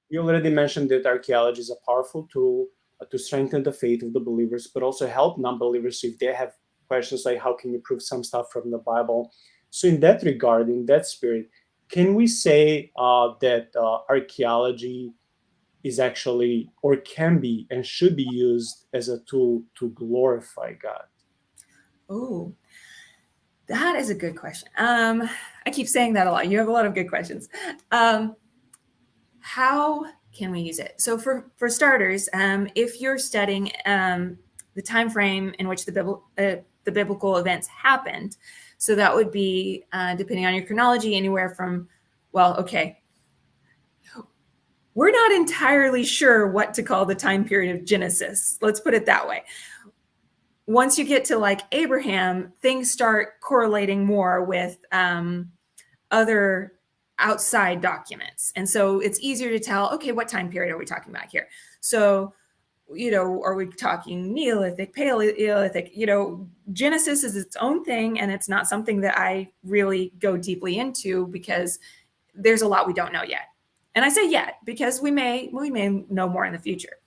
You already mentioned that archaeology is a powerful tool to strengthen the faith of the believers, but also help non-believers if they have questions like how can you prove some stuff from the Bible. So, in that regard, in that spirit, can we say that archaeology is actually, or can be, and should be used as a tool to glorify God? Oh, that is a good question. I keep saying that a lot. You have a lot of good questions. Um, how can we use it? So for starters, if you're studying the time frame in which the biblical events happened, so that would be depending on your chronology, anywhere from, well, okay, we're not entirely sure what to call the time period of Genesis. Let's put it that way. Once you get to like Abraham, things start correlating more with other outside documents. And so it's easier to tell, okay, what time period are we talking about here? So, are we talking Neolithic, Paleolithic? Genesis is its own thing, and it's not something that I really go deeply into because there's a lot we don't know yet. And I say yet because we may know more in the future.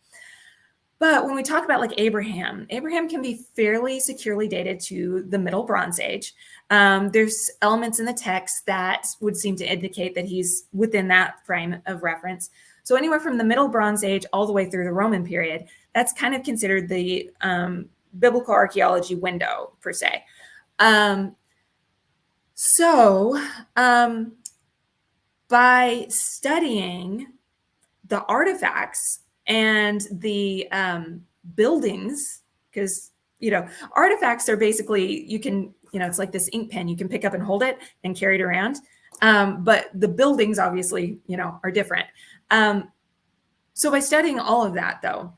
But when we talk about like Abraham can be fairly securely dated to the Middle Bronze Age. There's elements in the text that would seem to indicate that he's within that frame of reference. So anywhere from the Middle Bronze Age all the way through the Roman period, that's kind of considered the biblical archaeology window per se. Um, so by studying the artifacts and the buildings, because artifacts are basically, you can, it's like this ink pen, you can pick up and hold it and carry it around, but the buildings obviously are different. So by studying all of that, though,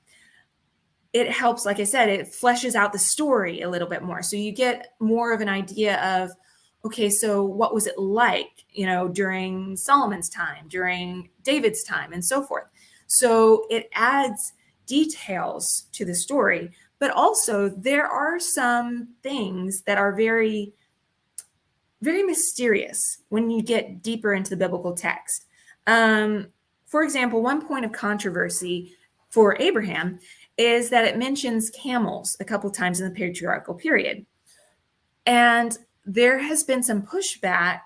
it helps, like I said, it fleshes out the story a little bit more, so you get more of an idea of, okay, so what was it like during Solomon's time, during David's time, and so forth. So it adds details to the story, but also there are some things that are very, very mysterious when you get deeper into the biblical text. For example, one point of controversy for Abraham is that it mentions camels a couple times in the patriarchal period. And there has been some pushback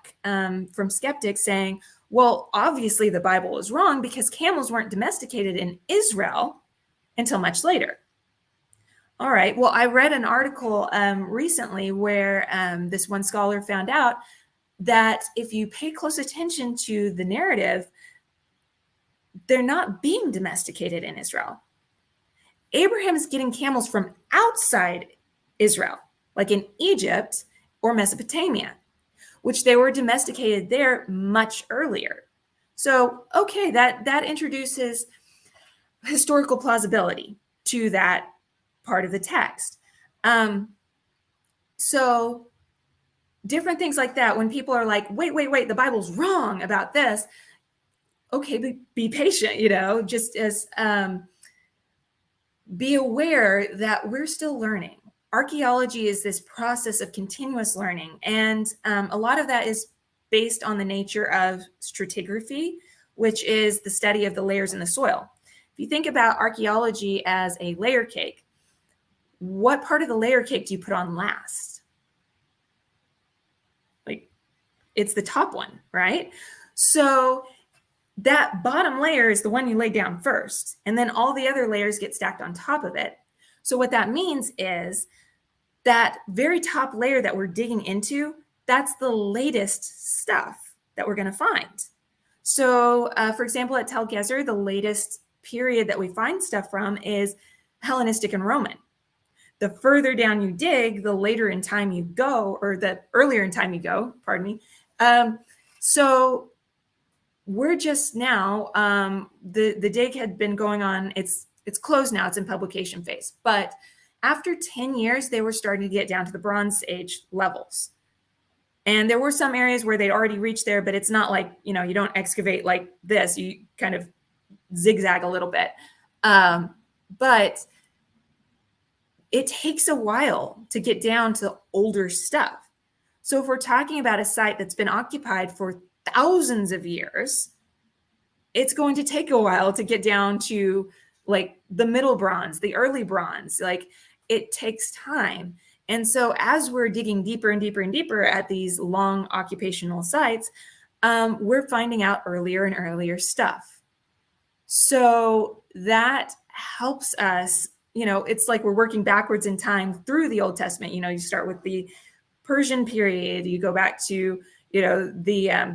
from skeptics saying, well, obviously the Bible is wrong because camels weren't domesticated in Israel until much later. All right, well, I read an article recently where this one scholar found out that if you pay close attention to the narrative, they're not being domesticated in Israel. Abraham is getting camels from outside Israel, like in Egypt or Mesopotamia, which they were domesticated there much earlier. So, okay, that introduces historical plausibility to that part of the text. So different things like that, when people are like, wait, the Bible's wrong about this. Okay, be patient, just as be aware that we're still learning. Archaeology is this process of continuous learning, and a lot of that is based on the nature of stratigraphy, which is the study of the layers in the soil. If you think about archaeology as a layer cake, what part of the layer cake do you put on last? Like, it's the top one, right? So that bottom layer is the one you lay down first, and then all the other layers get stacked on top of it. So what that means is that very top layer that we're digging into, that's the latest stuff that we're going to find. So for example, at Tel Gezer, the latest period that we find stuff from is Hellenistic and Roman. The further down you dig, the later in time you go, or the earlier in time you go, pardon me. So we're just now, the dig had been going on, it's closed now, it's in publication phase. But after 10 years, they were starting to get down to the Bronze Age levels. And there were some areas where they'd already reached there, but it's not like, you don't excavate like this, you kind of zigzag a little bit. But it takes a while to get down to older stuff. So if we're talking about a site that's been occupied for thousands of years, it's going to take a while to get down to like the middle bronze, the early bronze. Like it takes time. And so as we're digging deeper and deeper and deeper at these long occupational sites, we're finding out earlier and earlier stuff. So that helps us, it's like we're working backwards in time through the Old Testament. You start with the Persian period, you go back to, the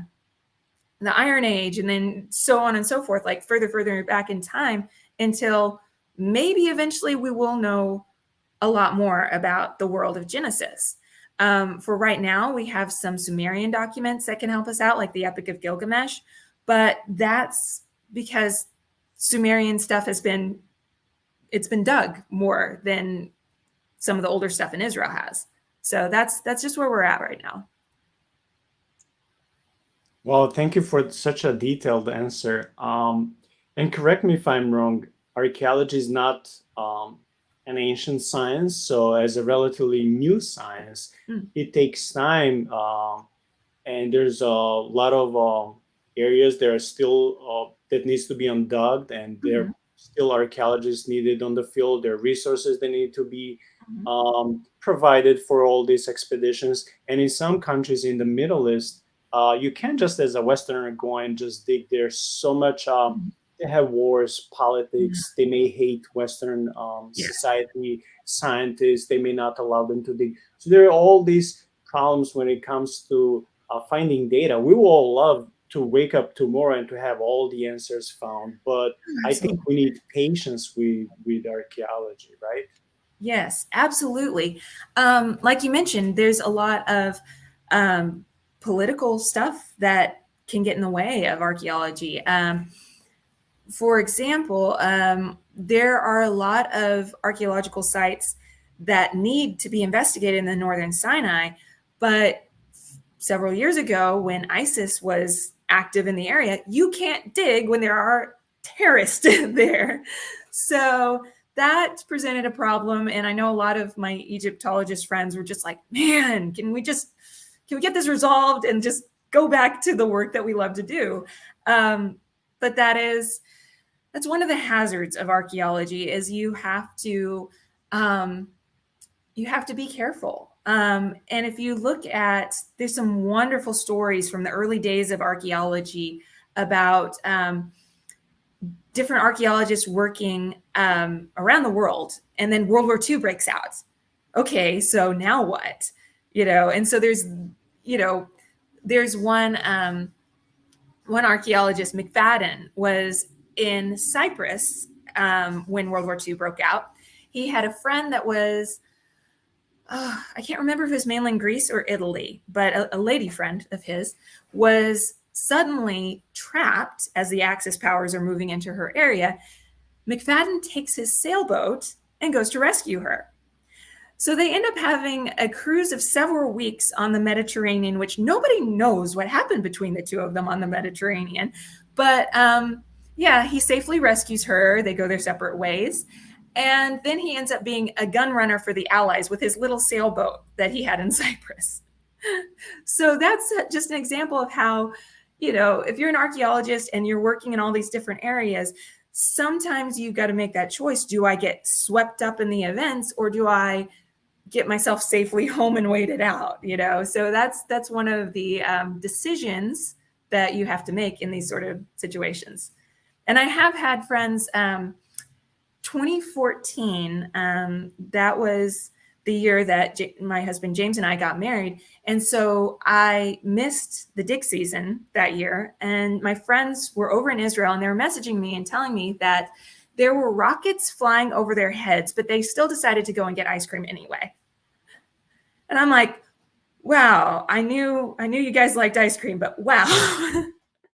Iron Age, and then so on and so forth, like further back in time, until maybe eventually we will know a lot more about the world of Genesis. For right now, we have some Sumerian documents that can help us out, like the Epic of Gilgamesh, but that's because Sumerian stuff it's been dug more than some of the older stuff in Israel has. So that's just where we're at right now. Well, thank you for such a detailed answer. And correct me if I'm wrong, archaeology is not an ancient science. So, as a relatively new science, it takes time, and there's a lot of areas that are still that needs to be undug, and there are still archaeologists needed on the field. There are resources that need to be provided for all these expeditions. And in some countries in the Middle East, you can't just as a Westerner go and just dig. There's so much. They have wars, politics. They may hate Western society, scientists. They may not allow them to dig. So there are all these problems when it comes to finding data. We will all love to wake up tomorrow and to have all the answers found, but I think we need patience with archaeology, right? Yes, absolutely. Like you mentioned, there's a lot of political stuff that can get in the way of archaeology. For example, there are a lot of archaeological sites that need to be investigated in the northern Sinai, but several years ago when ISIS was active in the area, you can't dig when there are terrorists there. So that presented a problem. And I know a lot of my Egyptologist friends were just like, man, can we get this resolved and just go back to the work that we love to do? But that's one of the hazards of archaeology is you have to be careful. And if you look at, there's some wonderful stories from the early days of archaeology about different archaeologists working around the world, and then World War II breaks out. Okay, so now what? And so there's one archaeologist, McFadden, was in Cyprus when World War II broke out. He had a friend that was, I can't remember if it was mainland Greece or Italy, but a lady friend of his was suddenly trapped as the Axis powers are moving into her area. McFadden takes his sailboat and goes to rescue her. So they end up having a cruise of several weeks on the Mediterranean, which nobody knows what happened between the two of them on the Mediterranean. But he safely rescues her. They go their separate ways. And then he ends up being a gun runner for the Allies with his little sailboat that he had in Cyprus. So that's just an example of how, if you're an archaeologist and you're working in all these different areas, sometimes you've got to make that choice. Do I get swept up in the events, or do I get myself safely home and wait it out? So that's one of the decisions that you have to make in these sort of situations. And I have had friends, 2014, that was the year that my husband James and I got married. And so I missed the dig season that year. And my friends were over in Israel, and they were messaging me and telling me that there were rockets flying over their heads, but they still decided to go and get ice cream anyway. And I'm like, wow, I knew you guys liked ice cream, but wow.